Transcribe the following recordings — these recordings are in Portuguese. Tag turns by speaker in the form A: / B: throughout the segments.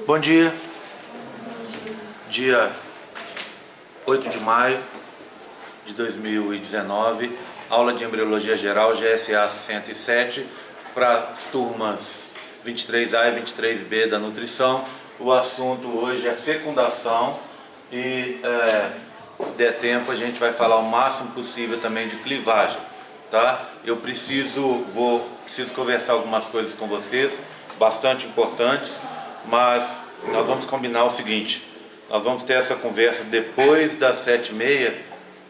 A: Bom dia, dia 8 de maio de 2019, aula de Embriologia Geral, GSA 107, para as turmas 23A e 23B da nutrição. O assunto hoje é fecundação e, se der tempo, a gente vai falar o máximo possível também de clivagem, tá? Eu preciso conversar algumas coisas com vocês, bastante importantes, mas nós vamos combinar o seguinte: nós vamos ter essa conversa depois das 7h30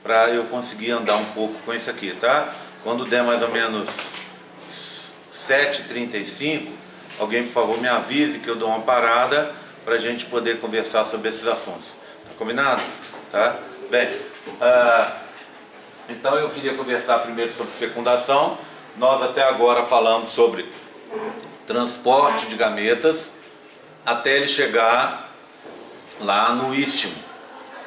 A: para eu conseguir andar um pouco com isso aqui, tá? Quando der mais ou menos 7h35, alguém por favor me avise que eu dou uma parada para a gente poder conversar sobre esses assuntos. Tá combinado? Tá? Bem, então eu queria conversar primeiro sobre fecundação. Nós até agora falamos sobre transporte de gametas até ele chegar lá no istmo.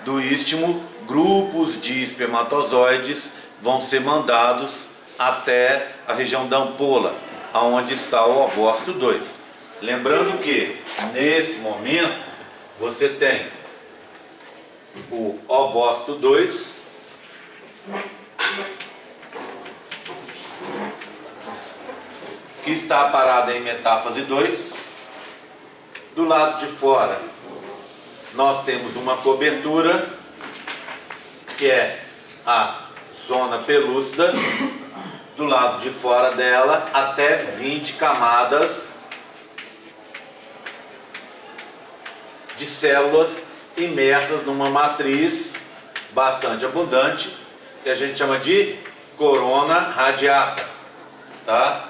A: Do istmo, grupos de espermatozoides vão ser mandados até a região da ampola, aonde está o ovócito 2. Lembrando que nesse momento você tem o ovócito 2, que está parado em metáfase 2. Do lado de fora nós temos uma cobertura, que é a zona pelúcida. Do lado de fora dela, até 20 camadas de células imersas numa matriz bastante abundante, que a gente chama de corona radiata, tá?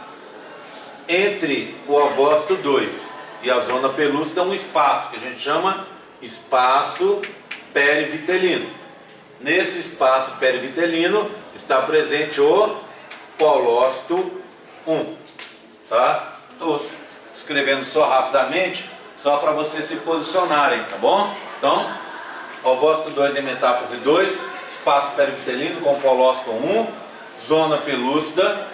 A: Entre o ovócito 2 e a zona pelúcida, um espaço que a gente chama espaço perivitelino. Nesse espaço perivitelino está presente o colócito 1, tá? Estou escrevendo só rapidamente, só para vocês se posicionarem, tá bom? Então, ovócito 2 em metáfase 2, espaço perivitelino com colócito 1, zona pelúcida,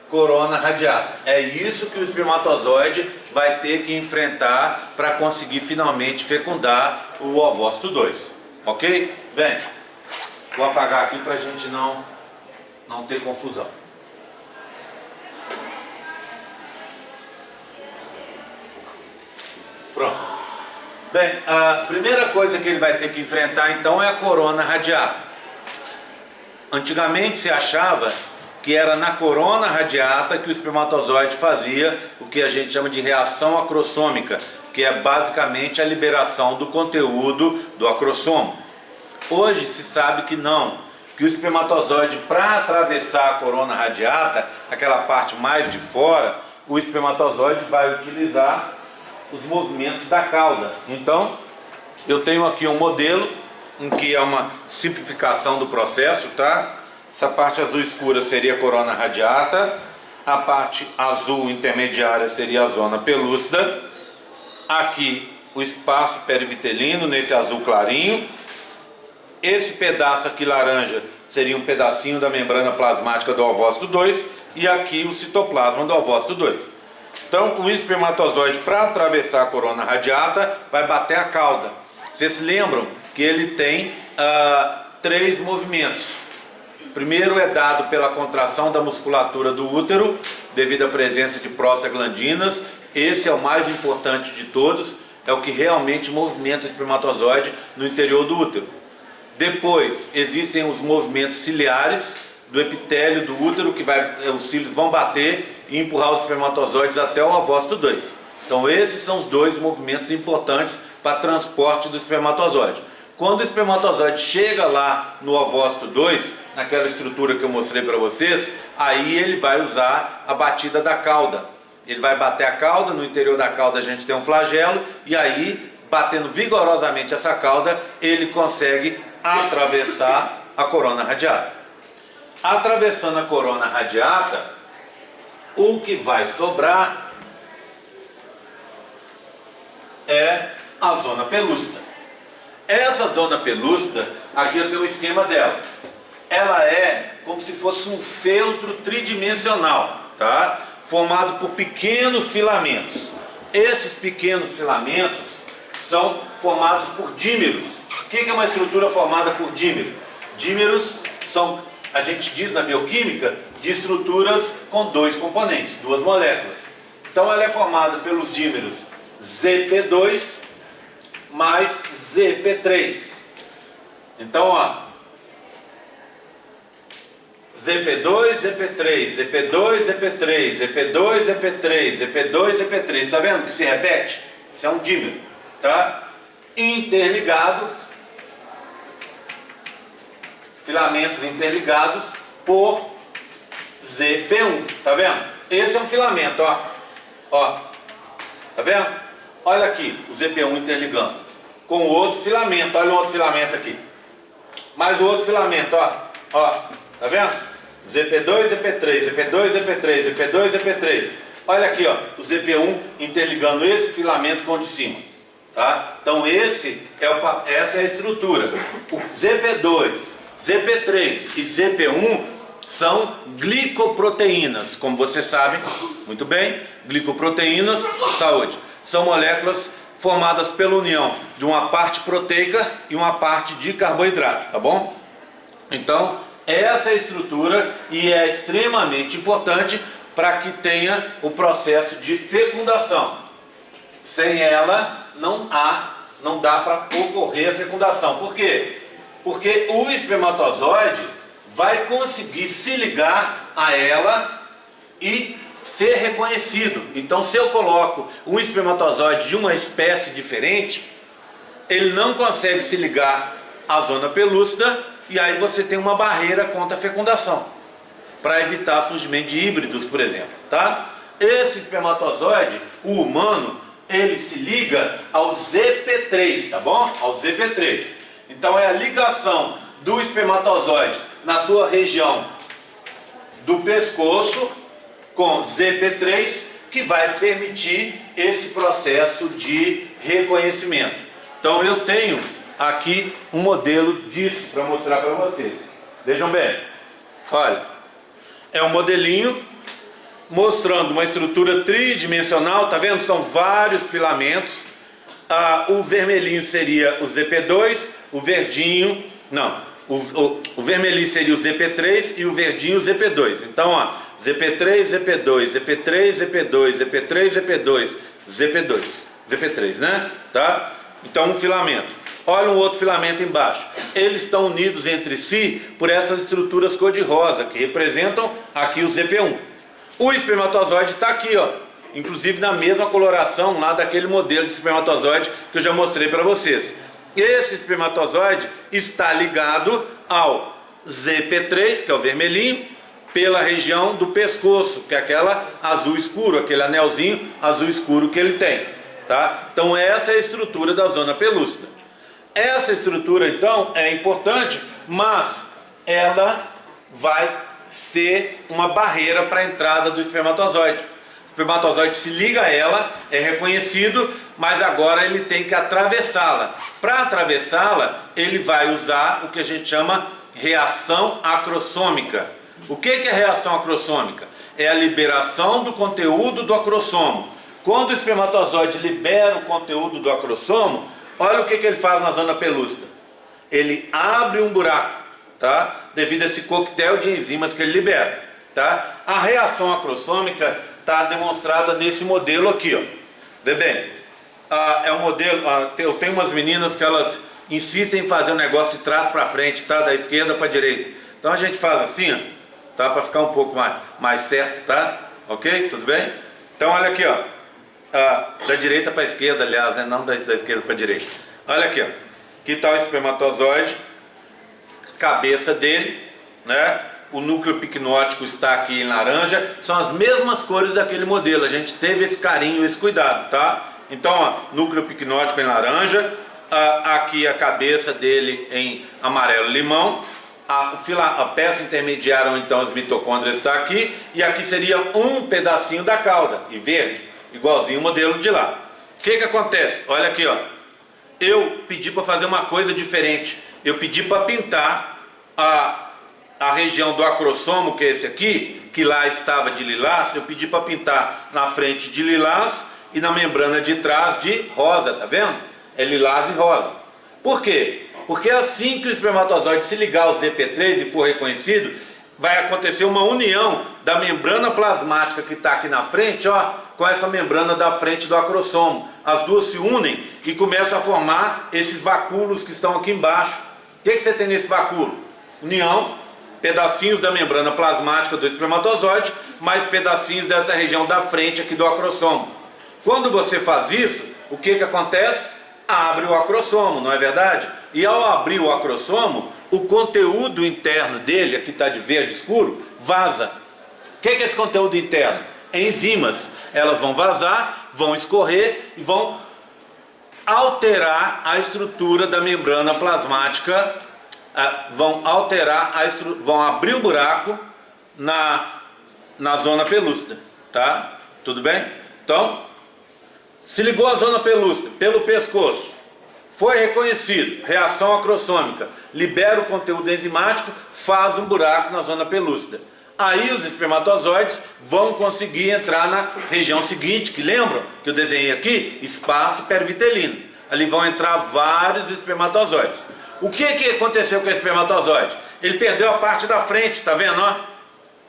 A: corona radiata. É isso que o espermatozoide vai ter que enfrentar para conseguir finalmente fecundar o ovócito 2. Ok? Bem, vou apagar aqui para a gente não ter confusão. Pronto. Bem, a primeira coisa que ele vai ter que enfrentar então é a corona radiata. Antigamente se achava que era na corona radiata que o espermatozoide fazia o que a gente chama de reação acrossômica, que é basicamente a liberação do conteúdo do acrossomo. Hoje se sabe que não, que o espermatozoide, para atravessar a corona radiata, aquela parte mais de fora, o espermatozoide vai utilizar os movimentos da cauda. Então, eu tenho aqui um modelo em que é uma simplificação do processo, tá? Essa parte azul escura seria a corona radiata, a parte azul intermediária seria a zona pelúcida, aqui o espaço perivitelino, nesse azul clarinho, esse pedaço aqui laranja seria um pedacinho da membrana plasmática do ovócito 2, e aqui o citoplasma do ovócito 2. Então o espermatozoide, para atravessar a corona radiata, vai bater a cauda. Vocês se lembram que ele tem 3 movimentos. O primeiro é dado pela contração da musculatura do útero, devido à presença de prostaglandinas. Esse é o mais importante de todos, é o que realmente movimenta o espermatozoide no interior do útero. Depois existem os movimentos ciliares do epitélio do útero, que os cílios vão bater e empurrar os espermatozoides até o ovócito 2. Então esses são os 2 movimentos importantes para transporte do espermatozoide. Quando o espermatozoide chega lá no ovócito 2, naquela estrutura que eu mostrei para vocês, aí ele vai usar a batida da cauda. Ele vai bater a cauda, no interior da cauda a gente tem um flagelo, e aí, batendo vigorosamente essa cauda, ele consegue atravessar a corona radiata. Atravessando a corona radiata, o que vai sobrar é a zona pelúcida. Essa zona pelúcida, aqui eu tenho o esquema dela. Ela é como se fosse um feltro tridimensional, tá? Formado por pequenos filamentos. Esses pequenos filamentos são formados por dímeros. O que é uma estrutura formada por dímero? Dímeros são, a gente diz na bioquímica, de estruturas com dois componentes, duas moléculas. Então ela é formada pelos dímeros Zp2 mais Zp3. Então, ó, Zp2, Zp3, Zp2, Zp3, Zp2, Zp3, Zp2, Zp3. Está vendo que se repete? Isso é um dímero, tá? Interligados, filamentos interligados por Zp1. Tá vendo? Esse é um filamento, ó. Ó. Tá vendo? Olha aqui, o Zp1 interligando com o outro filamento. Olha o outro filamento aqui. Mais o outro filamento, ó. Ó. Tá vendo? Zp2, Zp3, Zp2, Zp3, Zp2, Zp3. Olha aqui, ó, o Zp1 interligando esse filamento com o de cima, tá? Então essa é a estrutura. O Zp2, Zp3 e Zp1 são glicoproteínas, como vocês sabem muito bem. Glicoproteínas, saúde, são moléculas formadas pela união de uma parte proteica e uma parte de carboidrato, tá bom? Então essa é a estrutura e é extremamente importante para que tenha o processo de fecundação. Sem ela não dá para ocorrer a fecundação. Por quê? Porque o espermatozoide vai conseguir se ligar a ela e ser reconhecido. Então, se eu coloco um espermatozoide de uma espécie diferente, ele não consegue se ligar à zona pelúcida. E aí você tem uma barreira contra a fecundação, para evitar surgimento de híbridos, por exemplo, tá? Esse espermatozoide, o humano, ele se liga ao Zp3, tá bom? Ao Zp3. Então é a ligação do espermatozoide na sua região do pescoço com Zp3 que vai permitir esse processo de reconhecimento. Então eu tenho aqui um modelo disso para mostrar para vocês. Vejam bem, olha, é um modelinho mostrando uma estrutura tridimensional, tá vendo? São vários filamentos. O vermelhinho seria o Zp2, o verdinho, não, o vermelhinho seria o Zp3 e o verdinho o Zp2. Então, ó, Zp3, Zp2, Zp3, Zp2, Zp3, Zp2, Zp2, Zp3, né? Tá? Então, um filamento. Olha um outro filamento embaixo. Eles estão unidos entre si por essas estruturas cor-de-rosa, que representam aqui o Zp1. O espermatozoide está aqui, ó, inclusive na mesma coloração lá daquele modelo de espermatozoide que eu já mostrei para vocês. Esse espermatozoide está ligado ao Zp3, que é o vermelhinho, pela região do pescoço, que é aquela azul escuro, aquele anelzinho azul escuro que ele tem, tá? Então essa é a estrutura da zona pelúcida. Essa estrutura, então, é importante, mas ela vai ser uma barreira para a entrada do espermatozoide. O espermatozoide se liga a ela, é reconhecido, mas agora ele tem que atravessá-la. Para atravessá-la, ele vai usar o que a gente chama reação acrossômica. O que é reação acrossômica? É a liberação do conteúdo do acrossomo. Quando o espermatozoide libera o conteúdo do acrossomo, olha o que ele faz na zona pelúcida. Ele abre um buraco, tá? Devido a esse coquetel de enzimas que ele libera, tá? A reação acrossômica está demonstrada nesse modelo aqui, ó. Vê bem, é um modelo. Eu tenho umas meninas que elas insistem em fazer um negócio de trás para frente, tá? Da esquerda para direita. Então a gente faz assim, ó, tá? Para ficar um pouco mais certo, tá? Ok? Tudo bem? Então olha aqui, ó. Da direita para a esquerda, aliás, né? Não da esquerda para a direita. Olha aqui, ó. Aqui está o espermatozoide, cabeça dele, né? O núcleo picnótico está aqui em laranja. São as mesmas cores daquele modelo. A gente teve esse carinho, esse cuidado, tá? Então, ó, núcleo picnótico em laranja. Aqui a cabeça dele em amarelo-limão. A peça intermediária, ou então as mitocôndrias, está aqui. E aqui seria um pedacinho da cauda, e verde. Igualzinho o modelo de lá. O que acontece? Olha aqui, ó. Eu pedi para fazer uma coisa diferente. Eu pedi para pintar a região do acrossomo, que é esse aqui, que lá estava de lilás. Eu pedi para pintar na frente de lilás e na membrana de trás de rosa, tá vendo? É lilás e rosa. Por quê? Porque assim que o espermatozoide se ligar ao ZP3 e for reconhecido, vai acontecer uma união da membrana plasmática que está aqui na frente, ó, com essa membrana da frente do acrossomo. As duas se unem e começam a formar esses vacúolos que estão aqui embaixo. O que você tem nesse vacúolo? União, pedacinhos da membrana plasmática do espermatozoide, mais pedacinhos dessa região da frente aqui do acrossomo. Quando você faz isso, o que acontece? Abre o acrossomo, não é verdade? E ao abrir o acrossomo, o conteúdo interno dele, aqui está de verde escuro, vaza. O que é esse conteúdo interno? Enzimas. Elas vão vazar, vão escorrer e vão alterar a estrutura da membrana plasmática, vão abrir um buraco na zona pelúcida, tá? Tudo bem? Então, se ligou a zona pelúcida pelo pescoço, foi reconhecido, reação acrossômica, libera o conteúdo enzimático, faz um buraco na zona pelúcida. Aí os espermatozoides vão conseguir entrar na região seguinte, que lembram que eu desenhei aqui? Espaço perivitelino. Ali vão entrar vários espermatozoides. O que aconteceu com o espermatozoide? Ele perdeu a parte da frente, tá vendo? Ó?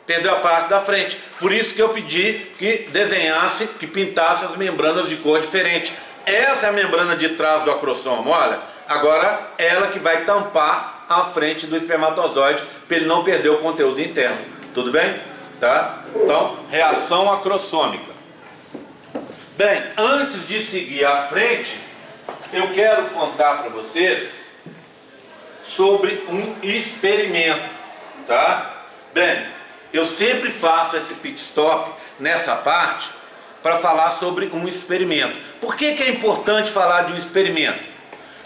A: Perdeu a parte da frente. Por isso que eu pedi que desenhasse, que pintasse as membranas de cor diferente. Essa é a membrana de trás do acrossomo, olha. Agora ela que vai tampar a frente do espermatozoide para ele não perder o conteúdo interno. Tudo bem? Tá? Então, reação acrossômica. Bem, antes de seguir à frente, eu quero contar para vocês sobre um experimento, tá? Bem, eu sempre faço esse pit stop nessa parte para falar sobre um experimento. Por que é importante falar de um experimento?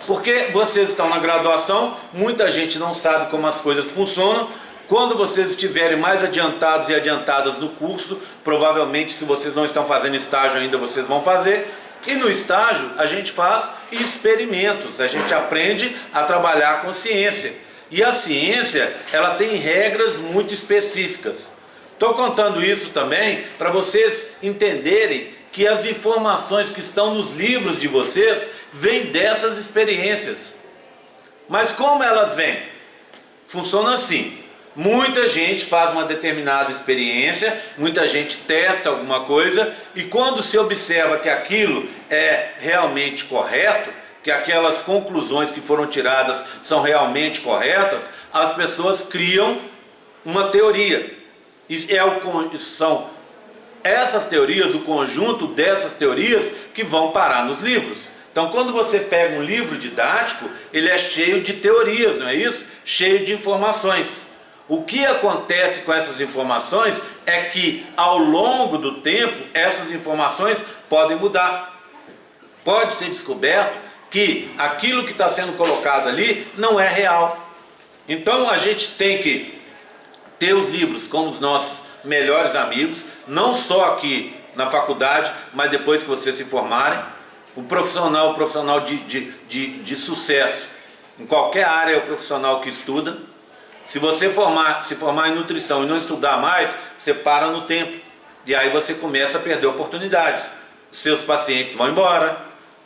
A: Porque vocês estão na graduação, muita gente não sabe como as coisas funcionam. Quando vocês estiverem mais adiantados e adiantadas no curso, provavelmente, se vocês não estão fazendo estágio ainda, vocês vão fazer. E no estágio a gente faz experimentos, a gente aprende a trabalhar com ciência. E a ciência, ela tem regras muito específicas. Estou contando isso também para vocês entenderem que as informações que estão nos livros de vocês vêm dessas experiências. Mas como elas vêm? Funciona assim. Muita gente faz uma determinada experiência, muita gente testa alguma coisa, e quando se observa que aquilo é realmente correto, que aquelas conclusões que foram tiradas são realmente corretas, as pessoas criam uma teoria. E são essas teorias, o conjunto dessas teorias que vão parar nos livros. Então, quando você pega um livro didático, ele é cheio de teorias, não é isso? Cheio de informações. O que acontece com essas informações é que, ao longo do tempo, essas informações podem mudar. Pode ser descoberto que aquilo que está sendo colocado ali não é real. Então, a gente tem que ter os livros como os nossos melhores amigos, não só aqui na faculdade, mas depois que vocês se formarem. O profissional de sucesso, em qualquer área, é o profissional que estuda. Se você se formar em nutrição e não estudar mais, você para no tempo. E aí você começa a perder oportunidades. Seus pacientes vão embora,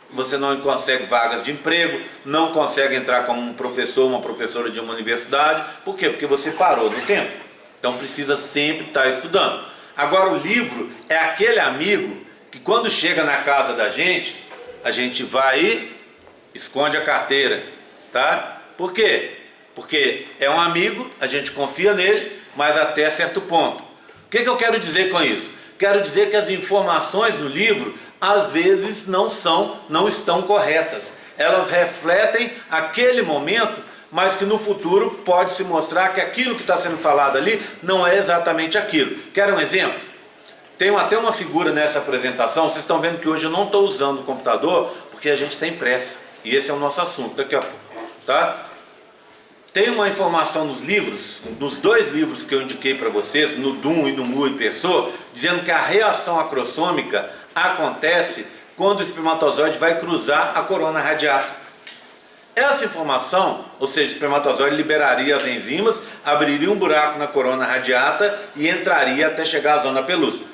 A: você não consegue vagas de emprego, não consegue entrar como um professor, uma professora de uma universidade. Por quê? Porque você parou no tempo. Então precisa sempre estar estudando. Agora o livro é aquele amigo que quando chega na casa da gente, a gente vai e esconde a carteira, tá? Por quê? Porque é um amigo, a gente confia nele, mas até certo ponto. O que eu quero dizer com isso? Quero dizer que as informações no livro, às vezes, não estão corretas. Elas refletem aquele momento, mas que no futuro pode se mostrar que aquilo que está sendo falado ali não é exatamente aquilo. Quer um exemplo? Tem até uma figura nessa apresentação. Vocês estão vendo que hoje eu não estou usando o computador, porque a gente tem pressa. E esse é o nosso assunto daqui a pouco, tá? Tem uma informação nos livros, nos dois livros que eu indiquei para vocês, no DUM e no Mu e Pessoa, dizendo que a reação acrossômica acontece quando o espermatozoide vai cruzar a corona radiata. Essa informação, ou seja, o espermatozoide liberaria as enzimas, abriria um buraco na corona radiata e entraria até chegar à zona pelúcida.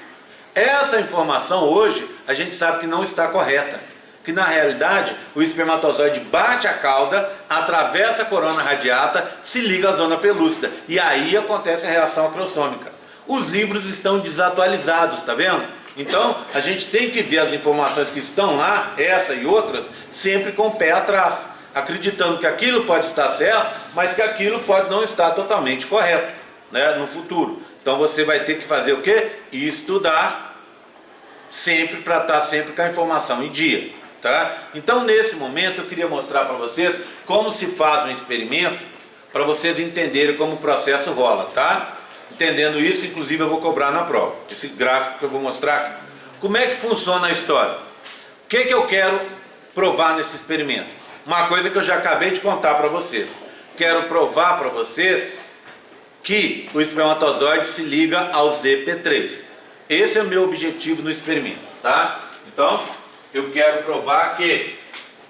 A: Essa informação hoje a gente sabe que não está correta. Que na realidade o espermatozoide bate a cauda, atravessa a corona radiata, se liga à zona pelúcida e aí acontece a reação acrossômica. Os livros estão desatualizados, tá vendo? Então a gente tem que ver as informações que estão lá, essa e outras, sempre com o pé atrás, acreditando que aquilo pode estar certo, mas que aquilo pode não estar totalmente correto, né, no futuro. Então você vai ter que fazer o quê? Estudar sempre para estar sempre com a informação em dia. Tá? Então nesse momento eu queria mostrar para vocês como se faz um experimento para vocês entenderem como o processo rola, tá? Entendendo isso, inclusive eu vou cobrar na prova esse gráfico que eu vou mostrar aqui. Como é que funciona a história? O que eu quero provar nesse experimento? Uma coisa que eu já acabei de contar para vocês. Quero provar para vocês que o espermatozoide se liga ao ZP3. Esse é o meu objetivo no experimento, tá? Então eu quero provar que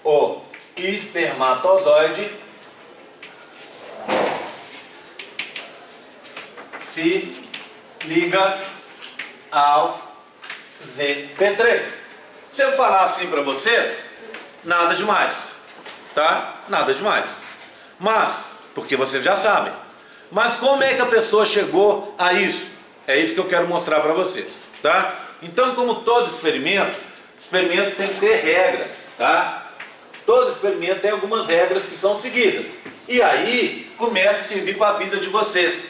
A: o espermatozoide se liga ao ZP3. Se eu falar assim para vocês, nada demais, tá? Nada demais. Mas, porque vocês já sabem. Mas como é que a pessoa chegou a isso? É isso que eu quero mostrar para vocês, tá? Então, como todo experimento tem que ter regras, tá? Todo experimento tem algumas regras que são seguidas. E aí começa a servir para a vida de vocês.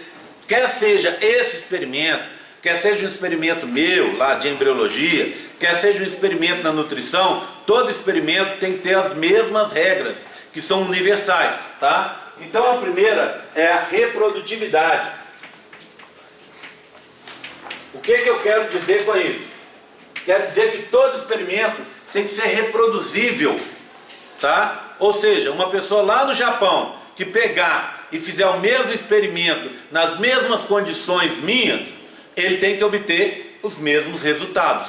A: Quer seja esse experimento, quer seja um experimento meu lá de embriologia, quer seja um experimento na nutrição, todo experimento tem que ter as mesmas regras, que são universais, tá? Então a primeira é a reprodutividade. O que eu quero dizer com isso? Quero dizer que todo experimento tem que ser reproduzível, tá? Ou seja, uma pessoa lá no Japão que pegar e fizer o mesmo experimento nas mesmas condições minhas, ele tem que obter os mesmos resultados.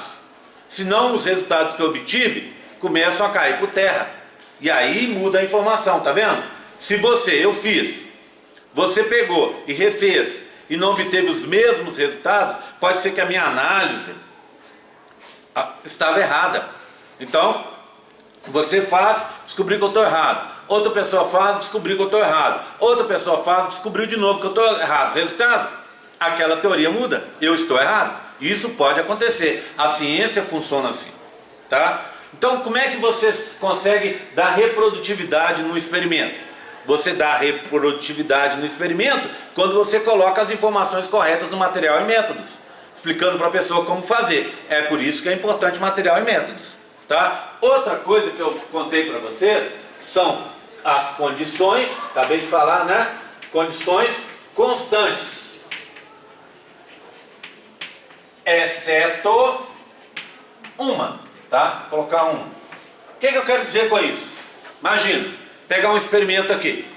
A: Senão os resultados que eu obtive começam a cair por terra. E aí muda a informação, tá vendo? Se eu fiz, você pegou e refez e não obteve os mesmos resultados, pode ser que a minha análise estava errada. Então, você faz, descobriu que eu estou errado. Outra pessoa faz, descobriu que eu estou errado. Outra pessoa faz, descobriu de novo que eu estou errado. Resultado? Aquela teoria muda. Eu estou errado. Isso pode acontecer. A ciência funciona assim, tá? Então, como é que você consegue dar reprodutividade no experimento? Você dá reprodutividade no experimento quando você coloca as informações corretas no material e métodos, explicando para a pessoa como fazer. É por isso que é importante material e métodos, tá? Outra coisa que eu contei para vocês são as condições, acabei de falar, né? Condições constantes, exceto uma, tá? Vou colocar uma. O que eu quero dizer com isso? Imagina, pegar um experimento aqui.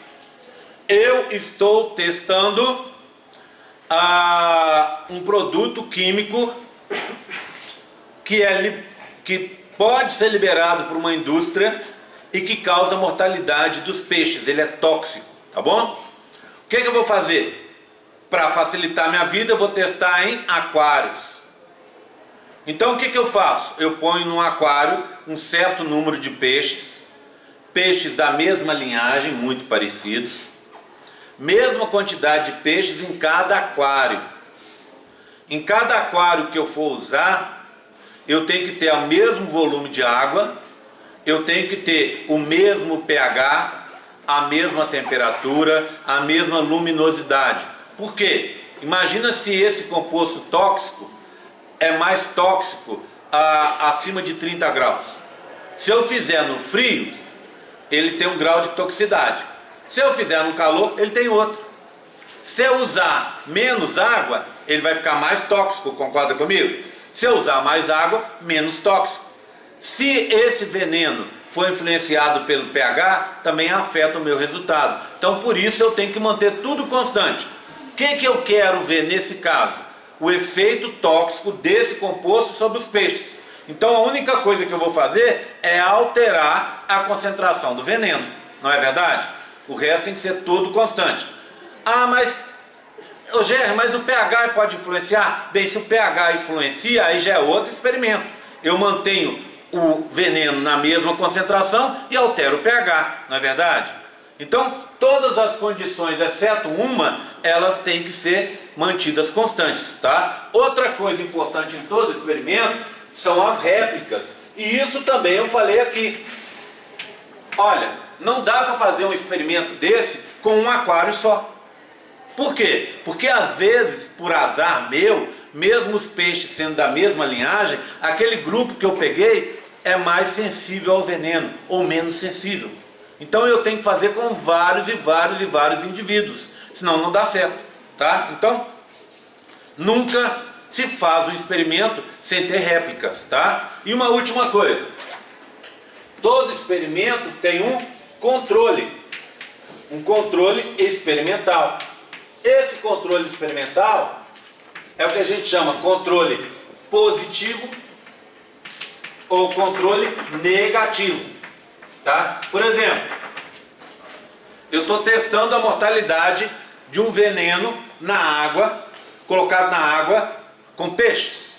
A: Eu estou testando um produto químico que pode ser liberado por uma indústria e que causa mortalidade dos peixes. Ele é tóxico, tá bom? O que eu vou fazer? Para facilitar minha vida, eu vou testar em aquários. Então o que eu faço? Eu ponho num aquário um certo número de peixes da mesma linhagem, muito parecidos, mesma quantidade de peixes em cada aquário. Em cada aquário que eu for usar, eu tenho que ter o mesmo volume de água, eu tenho que ter o mesmo pH, a mesma temperatura, a mesma luminosidade. Por quê? Imagina se esse composto tóxico é mais tóxico acima de 30 graus. Se eu fizer no frio, ele tem um grau de toxicidade. Se eu fizer no calor, ele tem outro. Se eu usar menos água, ele vai ficar mais tóxico, concorda comigo? Se eu usar mais água, menos tóxico. Se esse veneno for influenciado pelo pH, também afeta o meu resultado. Então por isso eu tenho que manter tudo constante. O que eu quero ver nesse caso? O efeito tóxico desse composto sobre os peixes. Então a única coisa que eu vou fazer é alterar a concentração do veneno, não é verdade? O resto tem que ser tudo constante. Mas o pH pode influenciar? Bem, se o pH influencia, aí já é outro experimento. eu mantenho o veneno na mesma concentração e altero o pH, não é verdade? Então, todas as condições, exceto uma, elas têm que ser mantidas constantes, tá? Outra coisa importante em todo experimento são as réplicas. E isso também eu falei aqui. Olha, não dá para fazer um experimento desse com um aquário só. Por quê? Porque às vezes, por azar meu, mesmo os peixes sendo da mesma linhagem, aquele grupo que eu peguei é mais sensível ao veneno ou menos sensível. Então eu tenho que fazer com vários e vários e vários indivíduos, senão não dá certo, tá? Então, nunca se faz um experimento sem ter réplicas, tá? E uma última coisa, todo experimento tem um controle experimental. Esse controle experimental é o que a gente chama controle positivo ou controle negativo, tá? Por exemplo, eu estou testando a mortalidade de um veneno na água, colocado na água com peixes,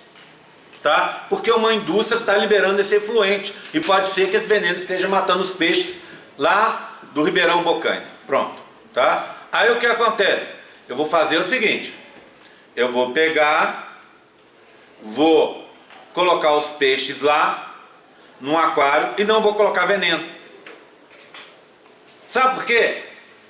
A: tá? Porque uma indústria está liberando esse efluente e pode ser que esse veneno esteja matando os peixes lá do Ribeirão Bocaina. Pronto, tá? Aí o que acontece? Eu vou fazer o seguinte, eu vou pegar, vou colocar os peixes lá num aquário e não vou colocar veneno. Sabe por quê?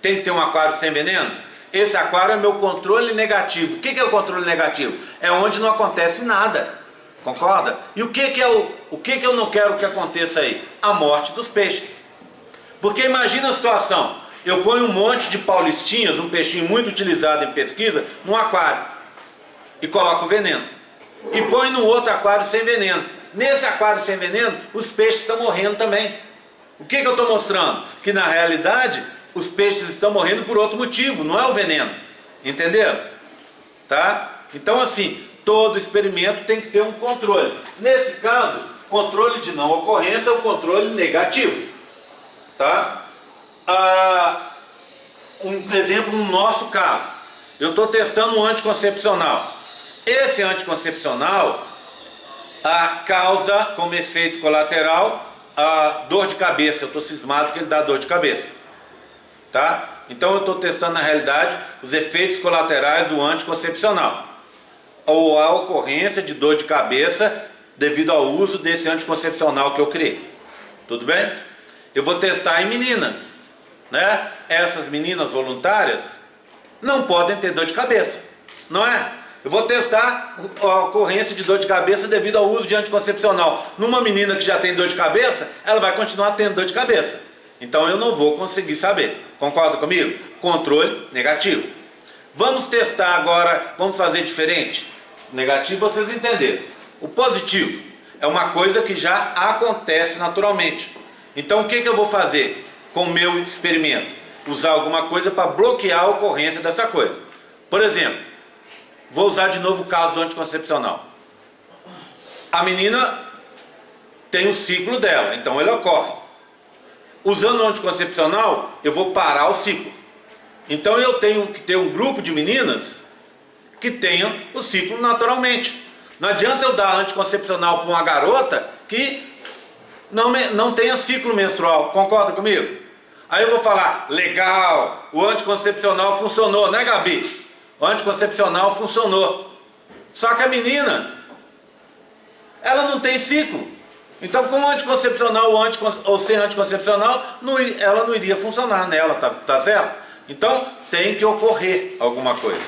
A: Tem que ter um aquário sem veneno? Esse aquário é meu controle negativo. O que é o controle negativo? É onde não acontece nada. Concorda? E o que eu não quero que aconteça aí? A morte dos peixes. Porque imagina a situação, eu ponho um monte de paulistinhas, um peixinho muito utilizado em pesquisa, num aquário e coloco veneno. E põe num outro aquário sem veneno. Nesse aquário sem veneno, os peixes estão morrendo também. O que eu estou mostrando? Que na realidade, os peixes estão morrendo por outro motivo, não é o veneno. Entenderam? Tá? Então assim, todo experimento tem que ter um controle. Nesse caso, controle de não ocorrência é o controle negativo. Tá? Um exemplo no nosso caso, eu estou testando um anticoncepcional. Esse anticoncepcional causa como efeito colateral a dor de cabeça. Eu estou cismado que ele dá dor de cabeça, tá? Então eu estou testando na realidade os efeitos colaterais do anticoncepcional ou a ocorrência de dor de cabeça devido ao uso desse anticoncepcional que eu criei. Tudo bem? Eu vou testar em meninas, né? Essas meninas voluntárias não podem ter dor de cabeça, não é? Eu vou testar a ocorrência de dor de cabeça devido ao uso de anticoncepcional. Numa menina que já tem dor de cabeça, ela vai continuar tendo dor de cabeça. Então eu não vou conseguir saber. Concorda comigo? Controle negativo. Vamos testar agora, vamos fazer diferente. Negativo vocês entenderam. O positivo é uma coisa que já acontece naturalmente. Então o que eu vou fazer com o meu experimento? Usar alguma coisa para bloquear a ocorrência dessa coisa. Por exemplo, vou usar de novo o caso do anticoncepcional. A menina tem o ciclo dela, então ele ocorre. Usando o anticoncepcional, eu vou parar o ciclo. Então eu tenho que ter um grupo de meninas que tenham o ciclo naturalmente. Não adianta eu dar anticoncepcional para uma garota que não tenha ciclo menstrual. Concorda comigo? Aí eu vou falar, legal, o anticoncepcional funcionou, né, Gabi? O anticoncepcional funcionou. Só que a menina, ela não tem ciclo. Então com anticoncepcional ou sem anticoncepcional, ela não iria funcionar nela, tá certo? Então tem que ocorrer alguma coisa,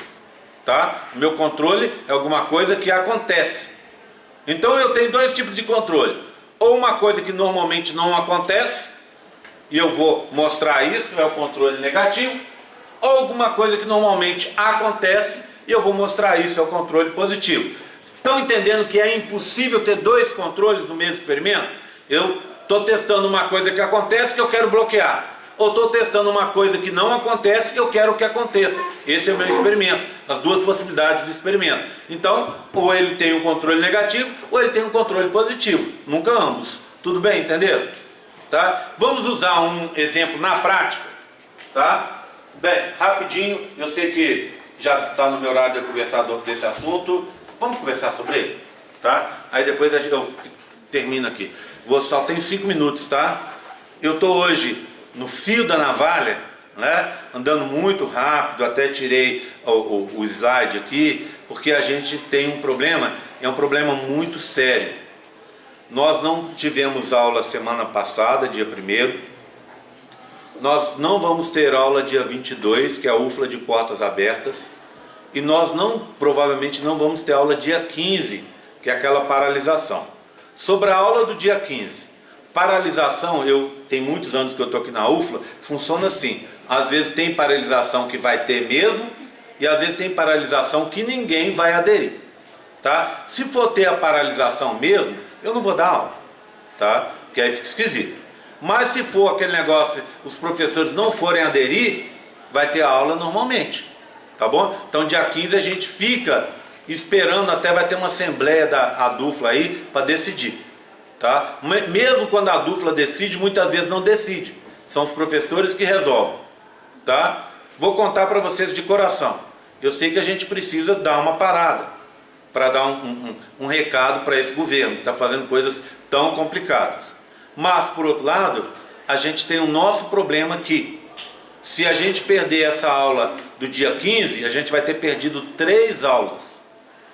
A: tá? O meu controle é alguma coisa que acontece. Então eu tenho dois tipos de controle. Ou uma coisa que normalmente não acontece, e eu vou mostrar isso, é o controle negativo. Ou alguma coisa que normalmente acontece, e eu vou mostrar isso, é o controle positivo. Estão entendendo que é impossível ter dois controles no mesmo experimento? Eu estou testando uma coisa que acontece que eu quero bloquear. Ou estou testando uma coisa que não acontece que eu quero que aconteça. Esse é o meu experimento. As duas possibilidades de experimento. Então, ou ele tem um controle negativo, ou ele tem um controle positivo. Nunca ambos. Tudo bem? Entenderam? Tá? Vamos usar um exemplo na prática. Tá? Bem, rapidinho. Eu sei que já está no meu horário de conversar desse assunto. Vamos conversar sobre ele? Tá? Aí depois eu termino aqui. Só tem 5 minutos, tá? Eu estou hoje no fio da navalha, né? Andando muito rápido, até tirei o slide aqui, porque a gente tem um problema, é um problema muito sério. Nós não tivemos aula semana passada, dia 1º. Nós não vamos ter aula dia 22, que é a UFLA de portas abertas. E nós provavelmente não vamos ter aula dia 15, que é aquela paralisação. Sobre a aula do dia 15, paralisação, tem muitos anos que eu estou aqui na UFLA, funciona assim. Às vezes tem paralisação que vai ter mesmo, e às vezes tem paralisação que ninguém vai aderir. Tá? Se for ter a paralisação mesmo, eu não vou dar aula, tá? Porque aí fica esquisito. Mas se for aquele negócio, os professores não forem aderir, vai ter aula normalmente, tá bom? Então dia 15 a gente fica esperando, até vai ter uma assembleia da Dufla aí para decidir, tá? Mesmo quando a Dufla decide, muitas vezes não decide, são os professores que resolvem, tá? Vou contar para vocês de coração. Eu sei que a gente precisa dar uma parada para dar um recado para esse governo que está fazendo coisas tão complicadas. Mas, por outro lado, a gente tem o nosso problema aqui. Se a gente perder essa aula do dia 15, a gente vai ter perdido 3 aulas,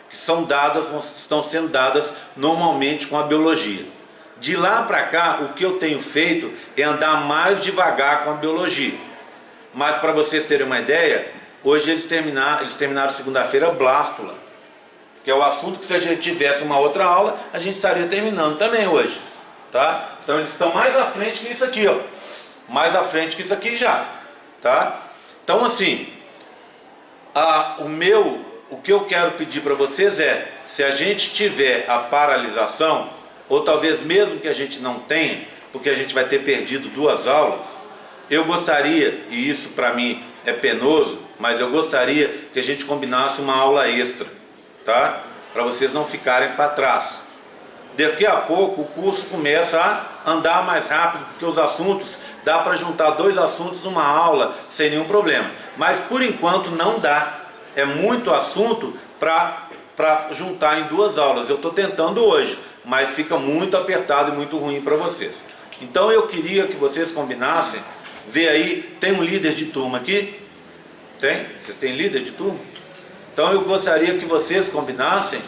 A: que estão sendo dadas normalmente com a biologia. De lá para cá, o que eu tenho feito é andar mais devagar com a biologia. Mas, para vocês terem uma ideia, hoje eles terminaram segunda-feira blástula, que é o assunto que, se a gente tivesse uma outra aula, a gente estaria terminando também hoje, tá? Então eles estão mais à frente que isso aqui, ó. Mais à frente que isso aqui já, tá? Então assim, o que eu quero pedir para vocês é, se a gente tiver a paralisação, ou talvez mesmo que a gente não tenha, porque a gente vai ter perdido 2 aulas, eu gostaria, e isso para mim é penoso, mas eu gostaria que a gente combinasse uma aula extra, tá? Para vocês não ficarem para trás. Daqui a pouco o curso começa a andar mais rápido, porque os assuntos, dá para juntar 2 assuntos numa aula sem nenhum problema. Mas por enquanto não dá. É muito assunto para juntar em 2 aulas. Eu estou tentando hoje, mas fica muito apertado e muito ruim para vocês. Então eu queria que vocês combinassem. Vê aí, tem um líder de turma aqui? Tem? Vocês têm líder de turma? Então eu gostaria que vocês combinassem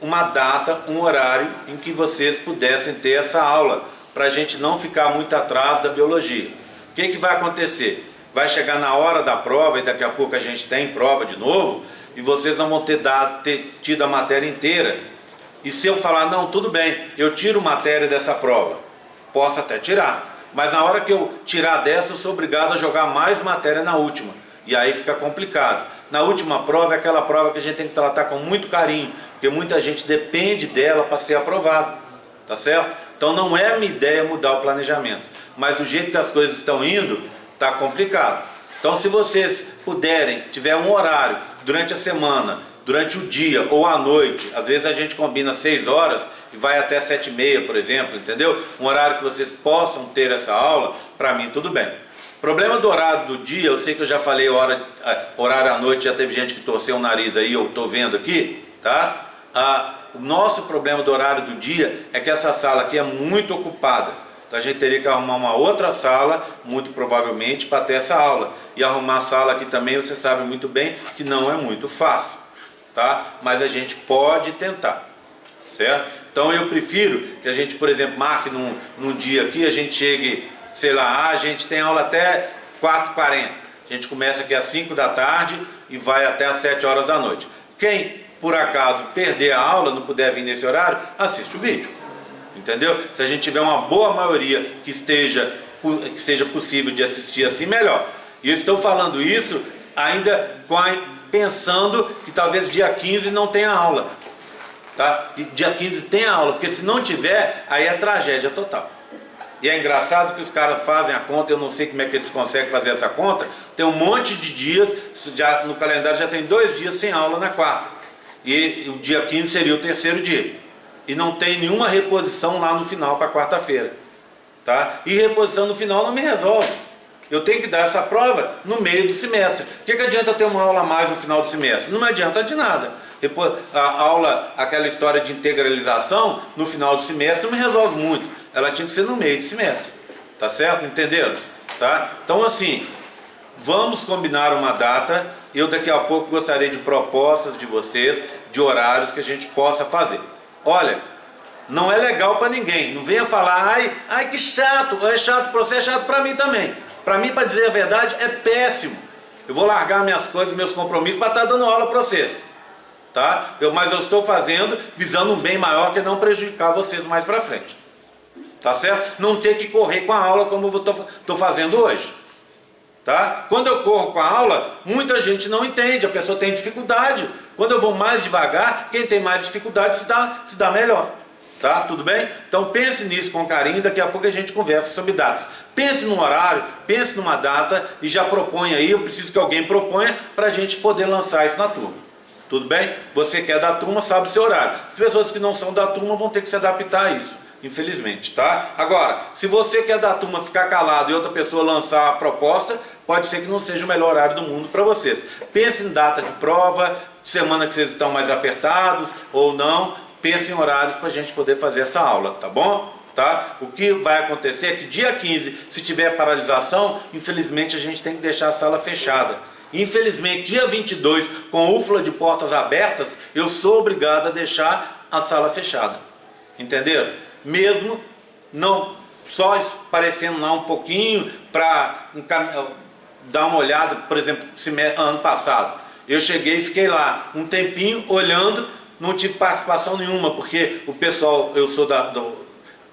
A: uma data, um horário em que vocês pudessem ter essa aula, para a gente não ficar muito atrás da biologia. O que vai acontecer? Vai chegar na hora da prova, e daqui a pouco a gente tem prova de novo, e vocês não vão ter tido a matéria inteira. E se eu falar, não, tudo bem, eu tiro matéria dessa prova, posso até tirar, mas na hora que eu tirar dessa, eu sou obrigado a jogar mais matéria na última. E aí fica complicado. Na última prova é aquela prova que a gente tem que tratar com muito carinho, porque muita gente depende dela para ser aprovado, tá certo? Então não é minha ideia mudar o planejamento, mas do jeito que as coisas estão indo, tá complicado. Então se vocês puderem, tiver um horário durante a semana, durante o dia ou à noite, às vezes a gente combina 6 horas e vai até 7h30, por exemplo, entendeu? Um horário que vocês possam ter essa aula, para mim tudo bem. Problema do horário do dia, eu sei que eu já falei horário à noite, já teve gente que torceu o nariz aí, eu estou vendo aqui, tá? O nosso problema do horário do dia é que essa sala aqui é muito ocupada. Então a gente teria que arrumar uma outra sala, muito provavelmente, para ter essa aula. E arrumar a sala aqui também, você sabe muito bem que não é muito fácil, tá? Mas a gente pode tentar, certo? Então eu prefiro que a gente, por exemplo, marque num dia aqui, a gente chegue, sei lá, a gente tem aula até 4h40. A gente começa aqui às 5 da tarde e vai até às 7 horas da noite. Quem, por acaso, perder a aula, não puder vir nesse horário, assiste o vídeo. Entendeu? Se a gente tiver uma boa maioria que seja possível de assistir assim, melhor. E eu estou falando isso ainda pensando que talvez dia 15 não tenha aula. Tá? E dia 15 tem aula, porque se não tiver, aí é tragédia total. E é engraçado que os caras fazem a conta, eu não sei como é que eles conseguem fazer essa conta, tem um monte de dias, já, no calendário já tem 2 dias sem aula na quarta. E o dia 15 seria o 3º dia. E não tem nenhuma reposição lá no final para quarta-feira. Tá? E reposição no final não me resolve. Eu tenho que dar essa prova no meio do semestre. O que adianta ter uma aula a mais no final do semestre? Não adianta de nada. A aula, aquela história de integralização, no final do semestre não me resolve muito. Ela tinha que ser no meio do semestre. Tá certo? Entenderam? Tá? Então, assim, vamos combinar uma data. Eu daqui a pouco gostaria de propostas de vocês, de horários que a gente possa fazer. Olha, não é legal para ninguém. Não venha falar, ai que chato. É chato para você, é chato para mim também. Para mim, para dizer a verdade, é péssimo. Eu vou largar minhas coisas, meus compromissos para estar dando aula para vocês. Tá? Mas eu estou fazendo visando um bem maior que não prejudicar vocês mais para frente. Tá certo? Não ter que correr com a aula como eu estou fazendo hoje. Tá? Quando eu corro com a aula, muita gente não entende, a pessoa tem dificuldade. Quando eu vou mais devagar, quem tem mais dificuldade se dá melhor. Tá? Tudo bem? Então pense nisso com carinho, daqui a pouco a gente conversa sobre datas. Pense num horário, pense numa data e já proponha aí, eu preciso que alguém proponha para a gente poder lançar isso na turma. Tudo bem? Você que é da turma sabe o seu horário. As pessoas que não são da turma vão ter que se adaptar a isso, infelizmente, tá? Agora, se você que é da turma ficar calado e outra pessoa lançar a proposta, pode ser que não seja o melhor horário do mundo para vocês. Pense em data de prova, semana que vocês estão mais apertados ou não, pense em horários para a gente poder fazer essa aula, tá bom? Tá? O que vai acontecer é que dia 15, se tiver paralisação, infelizmente a gente tem que deixar a sala fechada. Infelizmente, dia 22, com UFLA de portas abertas, eu sou obrigado a deixar a sala fechada. Entenderam? Mesmo não só aparecendo lá um pouquinho para dar uma olhada, por exemplo, ano passado. Eu cheguei e fiquei lá um tempinho olhando, não tive participação nenhuma, porque o pessoal, eu sou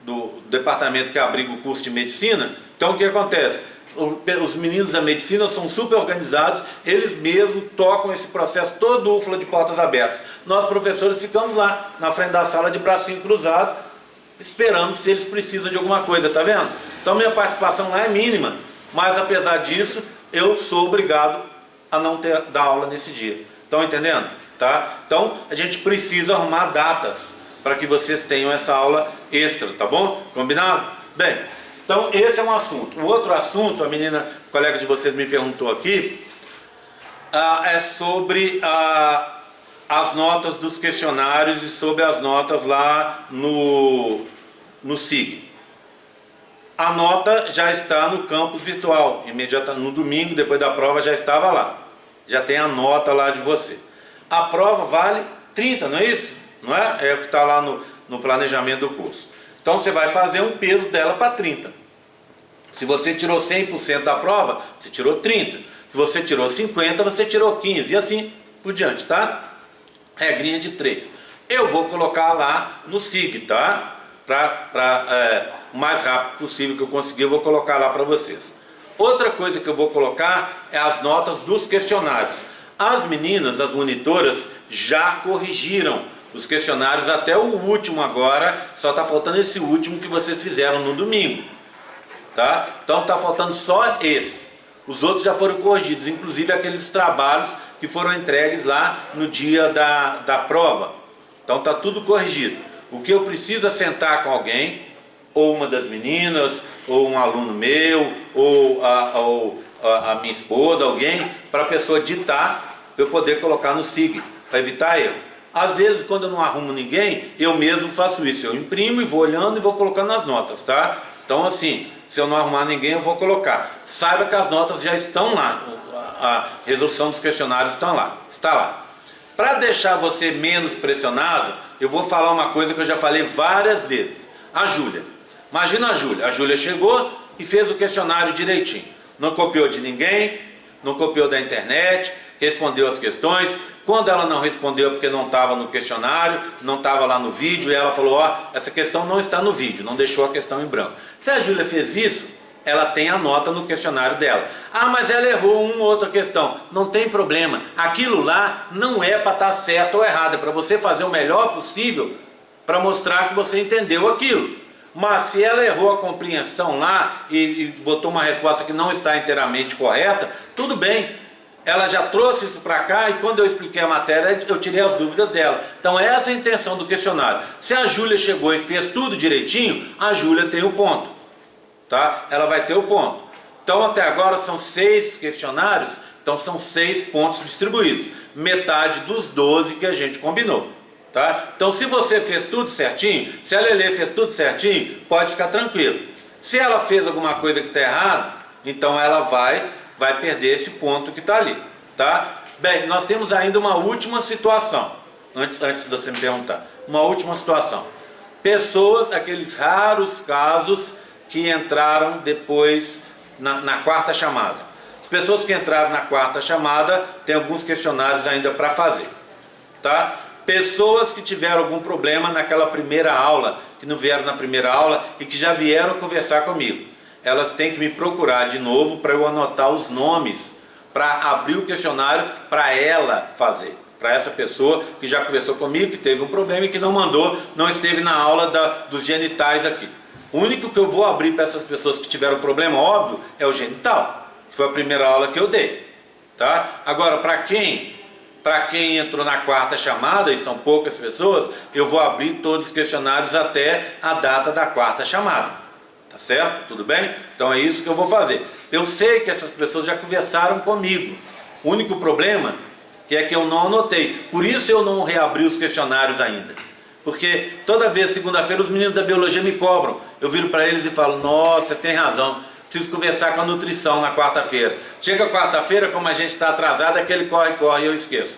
A: do departamento que abriga o curso de medicina, então o que acontece? Os meninos da medicina são super organizados, eles mesmos tocam esse processo todo do UFLA de portas abertas. Nós professores ficamos lá, na frente da sala de bracinho cruzado, esperando se eles precisam de alguma coisa, tá vendo? Então minha participação lá é mínima, mas apesar disso, eu sou obrigado a não dar aula nesse dia. Estão entendendo? Tá? Então a gente precisa arrumar datas para que vocês tenham essa aula extra, tá bom? Combinado? Bem, então esse é um assunto. O outro assunto, a menina, colega de vocês me perguntou aqui, é sobre as notas dos questionários e sobre as notas lá no SIG. A nota já está no campus virtual, no domingo, depois da prova já estava lá. Já tem a nota lá de você. A prova vale 30, não é isso? Não é? É o que está lá no planejamento do curso. Então você vai fazer um peso dela para 30. Se você tirou 100% da prova, você tirou 30. Se você tirou 50, você tirou 15. E assim por diante, tá? Regrinha de 3. Eu vou colocar lá no SIG, tá? O mais rápido possível que eu conseguir, eu vou colocar lá para vocês. Outra coisa que eu vou colocar é as notas dos questionários. As meninas, as monitoras, já corrigiram os questionários até o último agora, só está faltando esse último que vocês fizeram no domingo. Tá? Então está faltando só esse. Os outros já foram corrigidos, inclusive aqueles trabalhos que foram entregues lá no dia da prova. Então está tudo corrigido. O que eu preciso é sentar com alguém, ou uma das meninas, ou um aluno meu, ou a minha esposa, alguém, para a pessoa ditar, para eu poder colocar no SIG, para evitar erro. Às vezes, quando eu não arrumo ninguém, eu mesmo faço isso. Eu imprimo e vou olhando e vou colocando nas notas, tá? Então, assim, se eu não arrumar ninguém, eu vou colocar. Saiba que as notas já estão lá. A resolução dos questionários está lá. Para deixar você menos pressionado, eu vou falar uma coisa que eu já falei várias vezes. A Júlia. Imagina a Júlia. A Júlia chegou e fez o questionário direitinho. Não copiou de ninguém, não copiou da internet, respondeu as questões. Quando ela não respondeu porque não estava no questionário, não estava lá no vídeo, e ela falou, essa questão não está no vídeo, não deixou a questão em branco. Se a Júlia fez isso, ela tem a nota no questionário dela. Mas ela errou uma ou outra questão. Não tem problema. Aquilo lá não é para estar certo ou errado, é para você fazer o melhor possível para mostrar que você entendeu aquilo. Mas se ela errou a compreensão lá e botou uma resposta que não está inteiramente correta, tudo bem. Ela já trouxe isso para cá e quando eu expliquei a matéria, eu tirei as dúvidas dela. Então essa é a intenção do questionário. Se a Júlia chegou e fez tudo direitinho, a Júlia tem o ponto. Tá? Ela vai ter o ponto. Então até agora são 6 questionários. Então Então são 6 pontos distribuídos, metade dos 12 que a gente combinou, tá? Então se você fez tudo certinho, se a Lelê fez tudo certinho, pode ficar tranquilo. Se ela fez alguma coisa que está errada, então ela vai perder esse ponto que está ali, tá? Bem, nós temos ainda uma última situação, antes de você me perguntar, uma última situação. Pessoas, aqueles raros casos que entraram depois na quarta chamada. As pessoas que entraram na quarta chamada tem alguns questionários ainda para fazer, tá? Pessoas que tiveram algum problema naquela primeira aula, que não vieram na primeira aula e que já vieram conversar comigo, elas têm que me procurar de novo para eu anotar os nomes, para abrir o questionário para ela fazer, para essa pessoa que já conversou comigo, que teve um problema e que não mandou, não esteve na aula dos genitais aqui. O único que eu vou abrir para essas pessoas que tiveram problema, óbvio, é o genital, que foi a primeira aula que eu dei, tá? Agora, para quem entrou na quarta chamada, e são poucas pessoas, eu vou abrir todos os questionários até a data da quarta chamada, tá certo? Tudo bem? Então é isso que eu vou fazer. Eu sei que essas pessoas já conversaram comigo, o único problema é que eu não anotei, por isso eu não reabri os questionários ainda. Porque toda vez, segunda-feira, os meninos da biologia me cobram. Eu viro para eles e falo, nossa, vocês têm razão, preciso conversar com a nutrição na quarta-feira. Chega quarta-feira, como a gente está atrasado, aquele corre-corre e eu esqueço.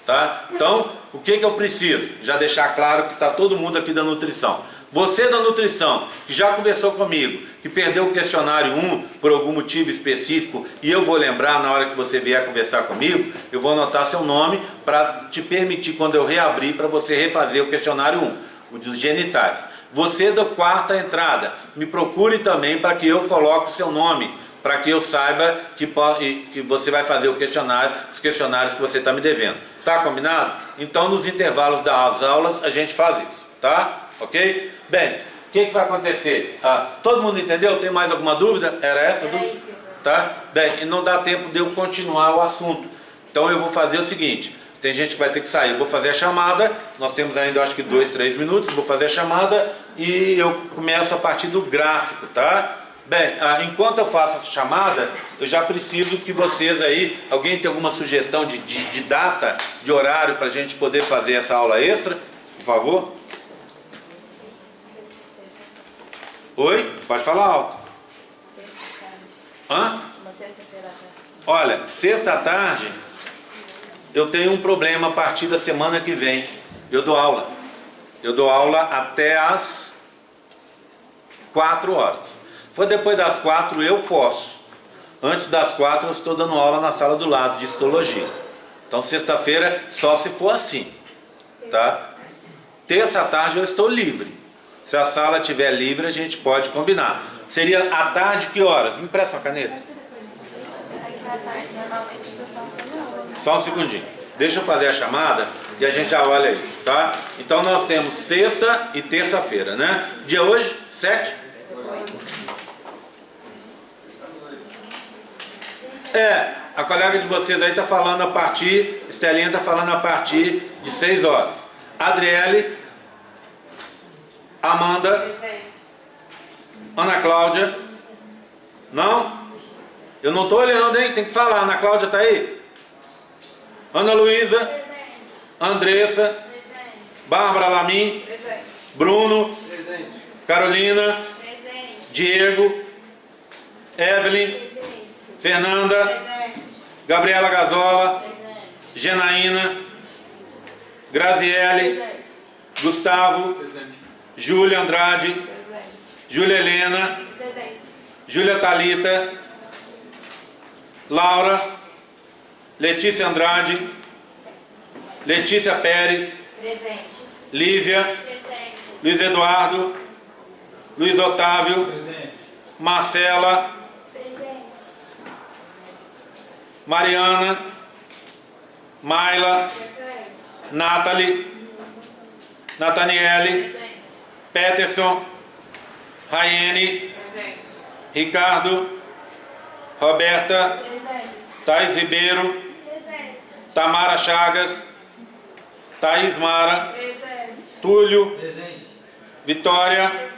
A: Tá? Então, o que eu preciso? Já deixar claro que está todo mundo aqui da nutrição. Você da nutrição, que já conversou comigo, que perdeu o questionário 1 por algum motivo específico, e eu vou lembrar na hora que você vier conversar comigo, eu vou anotar seu nome para te permitir, quando eu reabrir, para você refazer o questionário 1, o dos genitais. Você da quarta entrada, me procure também para que eu coloque o seu nome, para que eu saiba que você vai fazer o questionário, os questionários que você está me devendo. Tá combinado? Então nos intervalos das aulas a gente faz isso, tá? Ok? Bem, o que vai acontecer? Todo mundo entendeu? Tem mais alguma dúvida? Era essa a dúvida? Tá? Bem, e não dá tempo de eu continuar o assunto. Então eu vou fazer o seguinte, tem gente que vai ter que sair, eu vou fazer a chamada, nós temos ainda acho que 2, 3 minutos, vou fazer a chamada e eu começo a partir do gráfico, tá? Bem, enquanto eu faço essa chamada, eu já preciso que vocês aí, alguém tem alguma sugestão de data, de horário para a gente poder fazer essa aula extra, por favor? Oi? Pode falar alto. Hã? Uma sexta-feira à tarde. Olha, sexta à tarde, eu tenho um problema a partir da semana que vem. Eu dou aula. Eu dou aula até às 4 horas. Se for depois das 4, eu posso. Antes das 4, eu estou dando aula na sala do lado, de histologia. Então, sexta-feira, só se for assim. Tá? Terça à tarde, eu estou livre. Se a sala estiver livre, a gente pode combinar. Seria à tarde, que horas? Me empresta uma caneta. Só um segundinho. Deixa eu fazer a chamada e a gente já olha isso, tá? Então nós temos sexta e terça-feira, né? Dia hoje, 7? A colega de vocês aí está falando a partir, Estelinha está falando a partir de 6 horas. Adriele, Amanda, Ana Cláudia, não? Eu não estou olhando, hein? Tem que falar. Ana Cláudia está aí? Ana Luísa, Andressa, Bárbara Lamin, Bruno, Carolina, Diego, Evelyn, Fernanda, Gabriela Gazola, Genaína, Graziele, Gustavo, Júlia Andrade, Júlia Helena, Júlia Thalita, Laura, Letícia Andrade, Letícia Pérez,
B: presente.
A: Lívia,
B: Presente.
A: Luiz Eduardo, Luiz Otávio,
C: Presente.
A: Marcela,
B: Presente.
A: Mariana, Maila,
B: Presente.
A: Nathalie, Nathaniele,
B: Presente.
A: Peterson, Raiane,
B: Presente.
A: Ricardo, Roberta,
B: Presente.
A: Thais Ribeiro,
B: Presente.
A: Tamara Chagas, Thaís Mara,
B: Presente.
A: Túlio,
C: Presente.
A: Vitória,
B: Presente.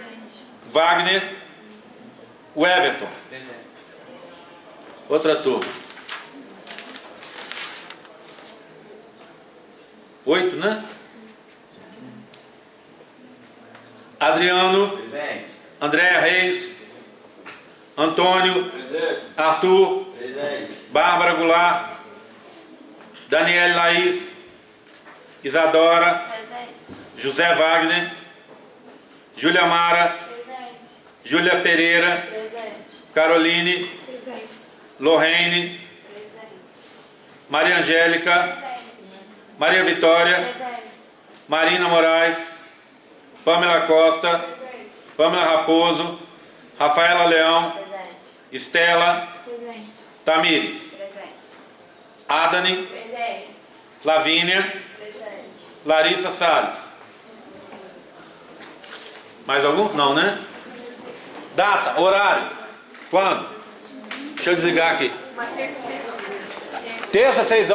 A: Wagner, o Everton.
C: Presente.
A: Outra turma. 8, né? Adriano.
C: Presente.
A: Andréa Reis. Antônio.
C: Presente.
A: Arthur.
C: Presente.
A: Bárbara Goulart. Daniele Laís. Isadora.
B: Presente.
A: José Wagner. Júlia Mara.
B: Presente.
A: Júlia Pereira.
B: Presente.
A: Caroline.
B: Presente.
A: Lorraine.
B: Presente.
A: Maria Angélica.
B: Presente.
A: Maria Vitória.
B: Presente.
A: Marina Moraes. Pamela Costa.
B: Presente.
A: Pamela Raposo. Rafaela Leão.
B: Presente.
A: Estela.
B: Presente.
A: Tamires.
B: Presente.
A: Adani.
B: Presente.
A: Lavínia.
B: Presente.
A: Larissa Salles. Mais algum? Não, né? Data, horário. Quando? Deixa eu desligar aqui.
B: Uma terça, 6 horas.
A: Terça, 6 horas.